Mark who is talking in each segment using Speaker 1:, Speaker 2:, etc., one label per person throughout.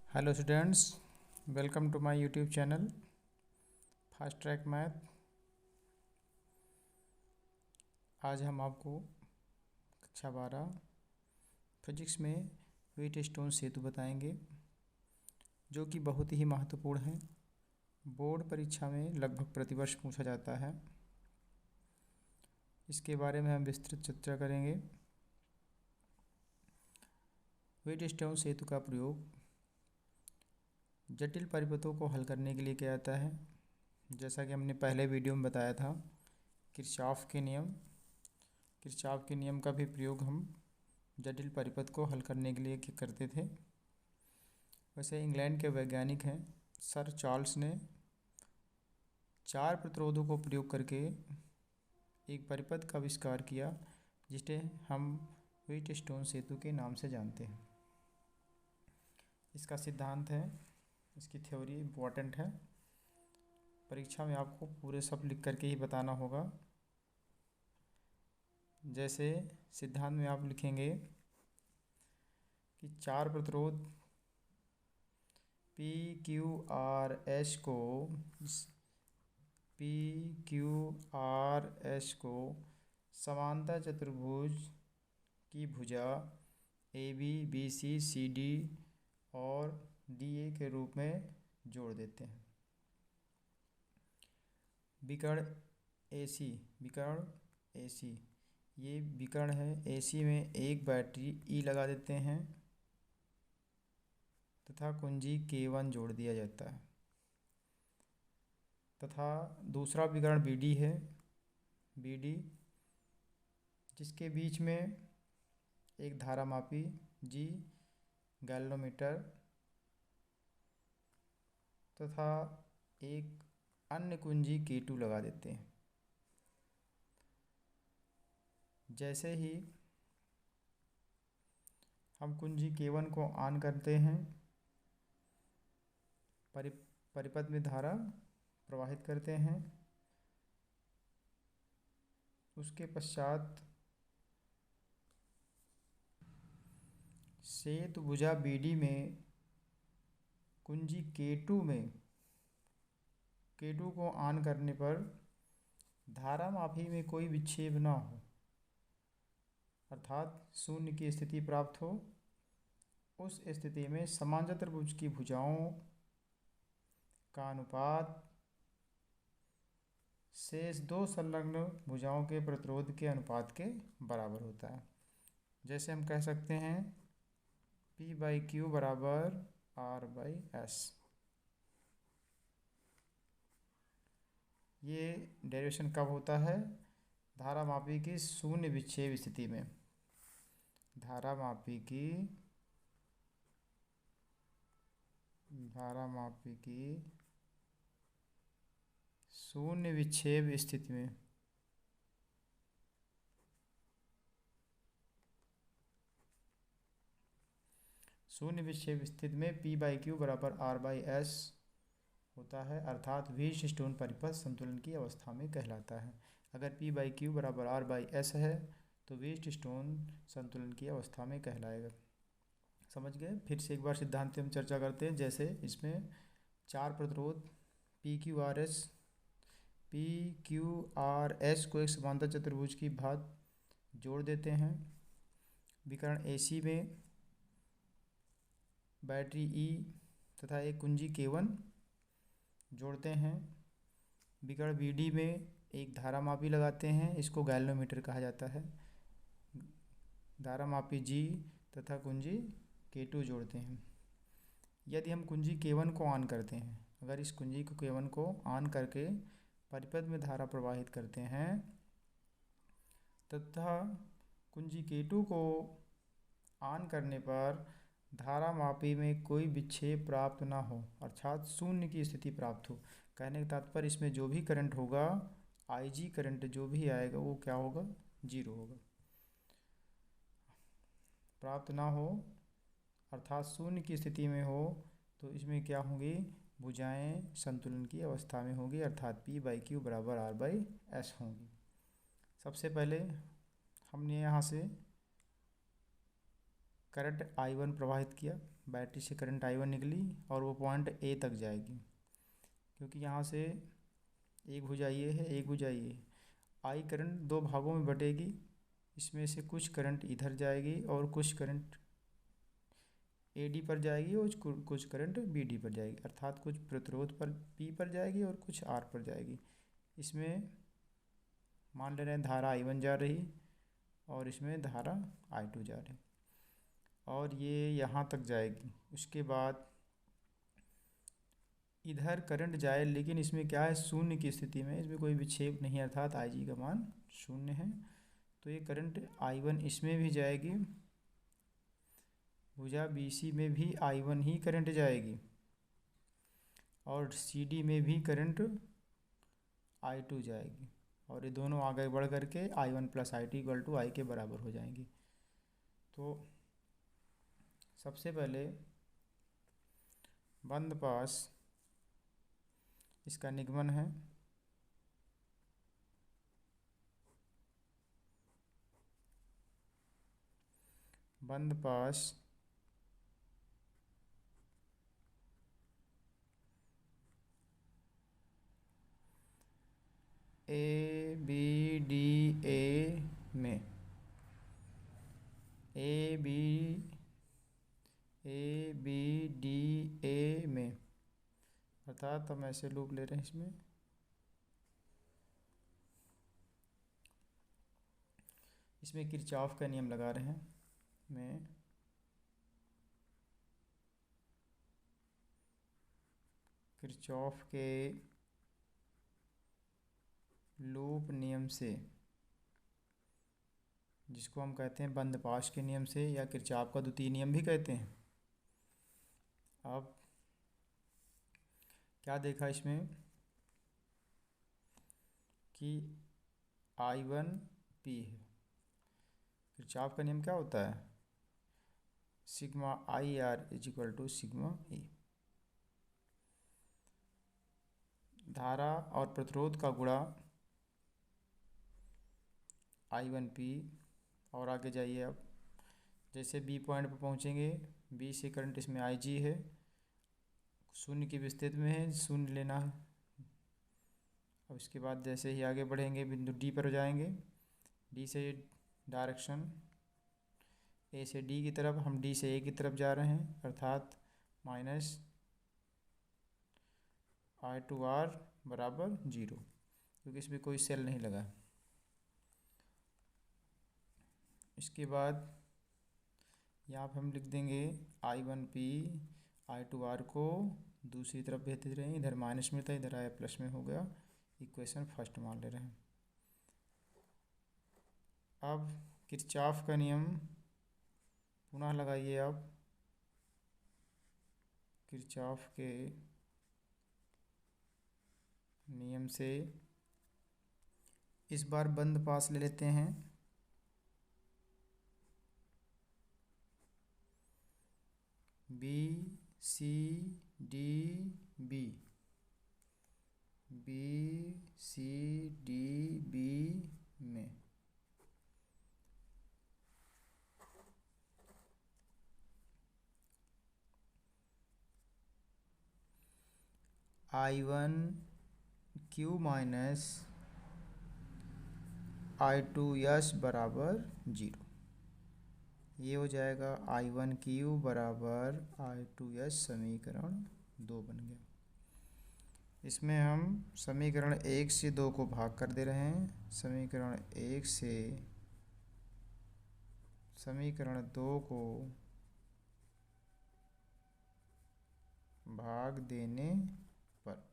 Speaker 1: Hello students, welcome to my YouTube channel fast track math. आज हम आपको कक्षा 12 फिजिक्स में व्हीटस्टोन सेतु बताएंगे, जो कि बहुत ही महत्वपूर्ण है। बोर्ड परीक्षा में लगभग प्रतिवर्ष पूछा जाता है। इसके बारे में हम विस्तृत चर्चा करेंगे। व्हीटस्टोन सेतु का प्रयोग जटिल परिपथों को हल करने के लिए किया जाता है। जैसा कि हमने पहले वीडियो में बताया था, किरचॉफ के नियम का भी प्रयोग हम जटिल परिपथ को हल करने के लिए करते थे। वैसे इंग्लैंड के वैज्ञानिक हैं सर चार्ल्स ने 4 प्रतिरोधों को प्रयोग करके एक परिपथ का आविष्कार किया, जिसे हम व्हीटस्टोन सेतु के नाम से जानते हैं। इसका सिद्धांत है, इसकी थ्योरी इम्पोर्टेंट है। परीक्षा में आपको पूरे सब लिख करके ही बताना होगा। जैसे सिद्धांत में आप लिखेंगे कि 4 प्रतिरोध पी क्यू आर एस को समांतर चतुर्भुज की भुजा A B B C C D और डी ए के रूप में जोड़ देते हैं। विकर्ण एसी ये विकर्ण है। एसी में एक बैटरी ई लगा देते हैं तथा कुंजी K1 जोड़ दिया जाता है। तथा दूसरा विकर्ण बीडी है, बीडी जिसके बीच में एक धारामापी जी गैल्वेनोमीटर तथा एक अन्य कुंजी K2 लगा देते हैं। जैसे ही हम कुंजी K1 को ऑन करते हैं, परिपथ में धारा प्रवाहित करते हैं। उसके पश्चात सेतु भुजा BD में कुंजी K2 को ऑन करने पर धारामापी में कोई विक्षेप ना हो, अर्थात शून्य की स्थिति प्राप्त हो। उस स्थिति में समांतर त्रिभुज की भुजाओं का अनुपात शेष 2 संलग्न भुजाओं के प्रतिरोध के अनुपात के बराबर होता है। जैसे हम कह सकते हैं P/Q बराबर R/S। ये डेरिवेशन कब होता है? धारामापी की शून्य विक्षेप स्थिति में। धारामापी की शून्य विक्षेप स्थिति में P/Q बराबर R/S होता है, अर्थात व्हीटस्टोन परिपथ संतुलन की अवस्था में कहलाता है। अगर P/Q बराबर R/S है तो व्हीटस्टोन संतुलन की अवस्था में कहलाएगा। समझ गए? फिर से एक बार सिद्धांत हम चर्चा करते हैं। जैसे इसमें 4 प्रतिरोध PQRS को एक समांतर चतुर्भुज की भात जोड़ देते हैं। विकर्ण AC में बैटरी E तथा एक कुंजी K1 जोड़ते हैं। विकर्ण BD में एक धारामापी लगाते हैं, इसको गैल्वेनोमीटर कहा जाता है। धारामापी G तथा कुंजी K2 जोड़ते हैं। यदि हम कुंजी K1 को ऑन करते हैं, अगर इस कुंजी को K1 को ऑन करके परिपथ में धारा प्रवाहित करते हैं तथा कुंजी K2 को ऑन करने पर धारामापी में कोई विक्षेप प्राप्त ना हो, अर्थात शून्य की स्थिति प्राप्त हो। कहने का तात्पर्य इसमें जो भी करंट होगा, IG करंट जो भी आएगा वो क्या होगा? 0 होगा। प्राप्त ना हो अर्थात शून्य की स्थिति में हो तो इसमें क्या होंगी? भुजाएं संतुलन की अवस्था में होगी, अर्थात P/Q बराबर R/S होंगी। सबसे पहले हमने यहाँ से करंट I1 प्रवाहित किया बैटरी से करंट I1 निकली और वो पॉइंट A तक जाएगी, क्योंकि यहाँ से एक भुजा ये है, एक भुजा ये। I करंट दो भागों में बटेगी, इसमें से कुछ करंट इधर जाएगी और कुछ करंट AD पर जाएगी और कुछ करंट BD पर जाएगी, अर्थात कुछ प्रतिरोध पर P पर जाएगी और कुछ R पर जाएगी। इसमें मान ले रहे हैं धारा I1 जा रही और इसमें धारा I2 जा रही और ये यहाँ तक जाएगी। उसके बाद इधर करंट जाए, लेकिन इसमें क्या है, शून्य की स्थिति में इसमें कोई विक्षेप नहीं है, अर्थात IG का मान शून्य है। तो ये करंट I1 इसमें भी जाएगी, भुजा BC में भी I1 ही करंट जाएगी और CD में भी करंट I2 जाएगी और ये दोनों आगे बढ़ करके I1 + I2 = I के बराबर हो जाएंगी। तो सबसे पहले बंद पास इसका निगमन है, बंद पास ABDA में ABDA में, अर्थात हम ऐसे लूप ले रहे हैं, इसमें किरचॉफ का नियम लगा रहे हैं। में किरचॉफ के लूप नियम से, जिसको हम कहते हैं बंद पाश के नियम से या किरचॉफ का द्वितीय नियम भी कहते हैं। अब क्या देखा इसमें कि I1 P है, किरचॉफ का नियम क्या होता है, सिग्मा IR = सिग्मा E। धारा और प्रतिरोध का गुणा I1 P। और आगे जाइए, अब जैसे B पॉइंट पर पहुंचेंगे, B से करंट इसमें IG है, शून्य की विस्थिति में है, शून्य लेना है। अब इसके बाद जैसे ही आगे बढ़ेंगे बिंदु D पर जाएंगे, D से डायरेक्शन A से D की तरफ, हम D से A की तरफ जा रहे हैं, अर्थात -I2R = 0, क्योंकि इसमें कोई सेल नहीं लगा। इसके बाद यहाँ पर हम लिख देंगे I1 P I2R को दूसरी तरफ भेजते रहें, इधर माइनस में था, इधर आया प्लस में हो गया। इक्वेशन फर्स्ट मान ले रहे हैं। अब किरचॉफ का नियम पुनः लगाइए। अब किरचॉफ के नियम से इस बार बंद पास ले लेते हैं, BCDB में I1 Q - I2S = 0। ये हो जाएगा I1 Q = I2S, समीकरण 2 बन गया। इसमें हम समीकरण 1 से 2 को भाग कर दे रहे हैं, समीकरण 1 से समीकरण 2 को भाग देने पर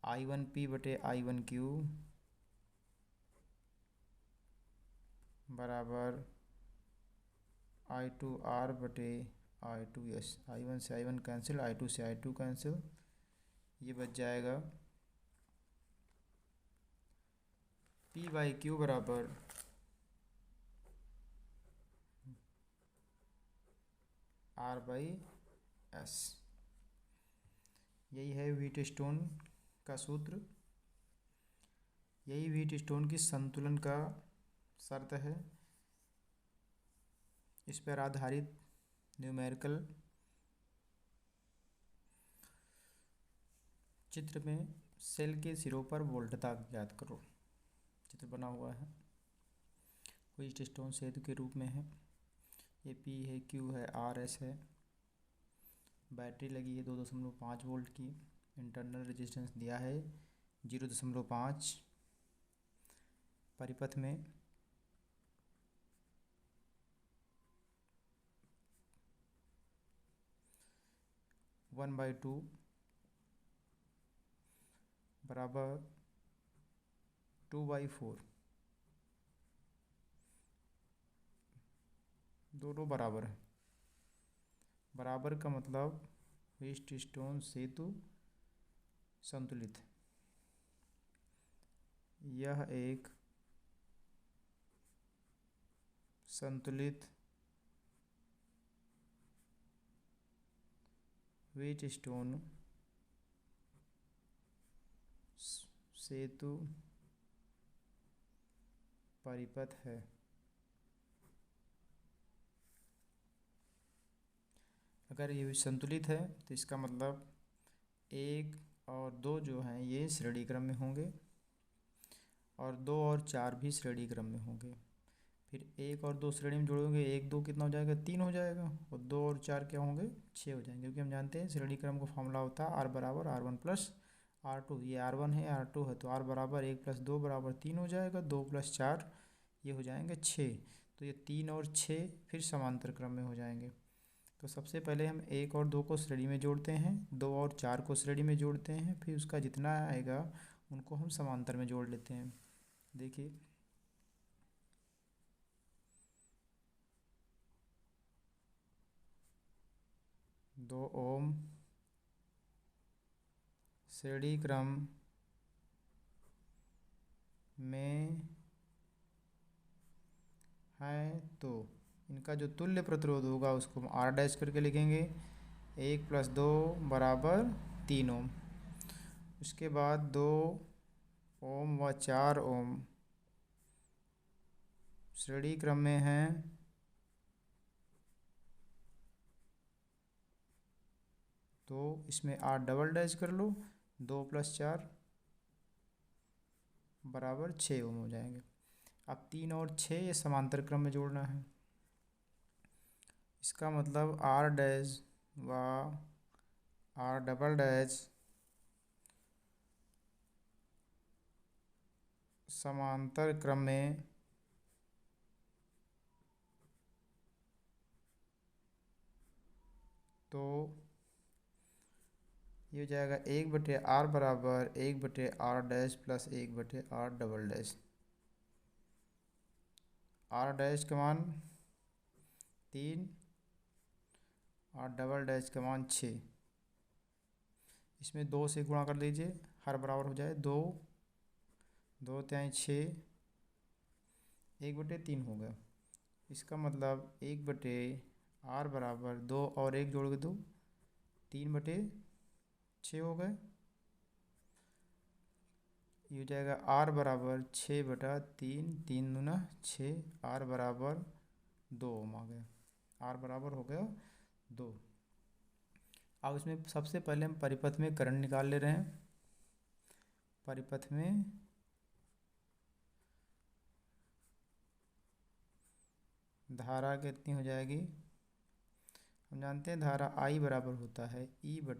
Speaker 1: I1 P / I1 Q बराबर I2 R / I2S। I1 से I1 कैंसिल, I2 से I2 कैंसिल, ये बच जाएगा P/Q बराबर R/S। यही है व्हीटस्टोन का सूत्र, यही व्हीटस्टोन की संतुलन का शर्त है। इस पर आधारित न्यूमेरिकल चित्र में सेल के सिरों पर वोल्टता ज्ञात करो। चित्र बना हुआ है, कोई स्टोन सेतु के रूप में है। ये P है, Q है, RS है। बैटरी लगी है 2.5 वोल्ट की। इंटरनल रेजिस्टेंस दिया है 0.5। परिपथ में वन बाई टू बराबर 2/4, दोनों बराबर है। बराबर का मतलब व्हीटस्टोन सेतु संतुलित है। यह एक संतुलित व्हीटस्टोन सेतु परिपथ है। अगर ये संतुलित है तो इसका मतलब 1 और 2 जो हैं ये श्रेणी क्रम में होंगे और 2 और 4 भी श्रेणी क्रम में होंगे। फिर 1 और 2 श्रेणी में जोड़ोगे, 1 2 कितना हो जाएगा, 3 हो जाएगा, और 2 और 4 क्या होंगे, 6 हो जाएंगे। क्योंकि हम जानते हैं श्रेणी क्रम का फॉर्मूला होता है R बराबर R1 प्लस R2। ये R1 है, R2 है, तो R बराबर 1 + 2 बराबर 3 हो जाएगा। 2 + 4 ये हो जाएंगे 6। तो ये 3 और 6 फिर समांतर क्रम में हो जाएंगे। तो सबसे पहले हम 1 और 2 को श्रेणी में जोड़ते हैं, 2 और 4 को श्रेणी में जोड़ते हैं, फिर उसका जितना आएगा उनको हम समांतर में जोड़ लेते हैं। देखिए, दो ओम श्रेणी क्रम में है तो इनका जो तुल्य प्रतिरोध होगा उसको हम R डैश करके लिखेंगे। 1 + 2 बराबर 3 ओम। उसके बाद 2 ओम व 4 ओम श्रेणी क्रम में हैं तो इसमें R डबल डैश कर लो। 2 + 4 बराबर 6 ओम हो जाएंगे। अब 3 और 6 ये समांतर क्रम में जोड़ना है। इसका मतलब R डैश व R डबल डैश समांतर क्रम में तो ये हो जाएगा 1/R बराबर 1/R dash plus 1/R double dash. R dash का मान 3, R डबल डैश का मान 6। इसमें 2 से गुणा कर लीजिए, हर बराबर हो जाए 2, 2 × 6, 1/3 हो गया। इसका मतलब 1/R बराबर 2 और 1 जोड़ के 2, 3/6 हो गए। ये हो जाएगा R बराबर 6/3, 3 दूना 6, R बराबर 2 ओम आ गया। R बराबर हो गया 2। अब इसमें सबसे पहले हम परिपथ में करंट निकाल ले रहे हैं। परिपथ में धारा कितनी हो जाएगी, हम जानते हैं धारा I बराबर होता है E/R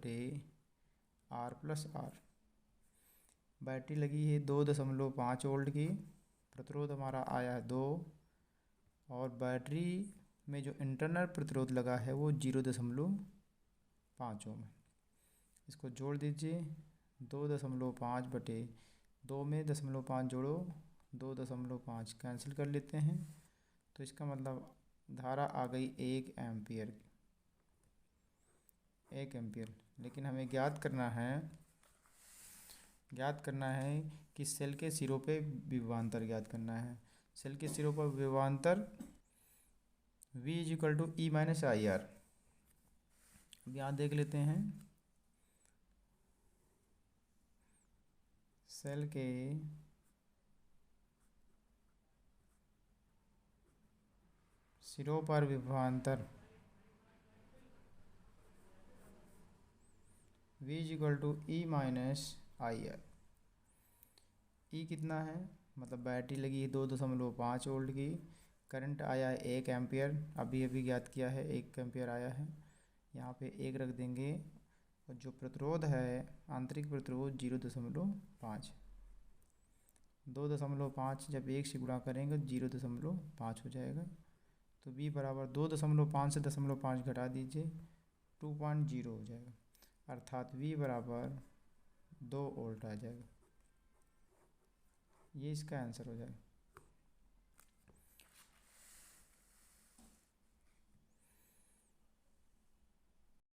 Speaker 1: + R। बैटरी लगी है 2.5 वोल्ट की। प्रतिरोध हमारा आया है 2, और बैटरी में जो इंटरनल प्रतिरोध लगा है वो 0.5 ओम है। इसको जोड़ दीजिए। 2.5/2 में 0.5 जोड़ो, 2.5 कैंसिल कर लेते हैं। तो इसका मतलब धारा आ गई 1 एम्पियर। 1 एम्पियर। लेकिन हमें ज्ञात करना है कि सेल के सिरों पे विभवांतर ज्ञात करना है। सेल के सिरों पर विभवांतर V = E - IR। अब यहाँ देख लेते हैं, सेल के सिरों पर विभवांतर V is equal to E minus I R. E कितना है, मतलब बैटरी लगी है 2.5 वोल्ट की, करंट आया है 1 एम्पियर, अभी अभी ज्ञात किया है 1 एम्पियर आया है, यहाँ पे 1 रख देंगे। और जो प्रतिरोध है आंतरिक प्रतिरोध 0.5, 2.5 जब 1 से गुणा करेंगे 0.5 हो जाएगा। तो V बराबर 2.5 से 0.5 घटा दीजिए 2.0 हो जाएगा, अर्थात V बराबर 2 वोल्ट आ जाएगा। ये इसका आंसर हो जाएगा।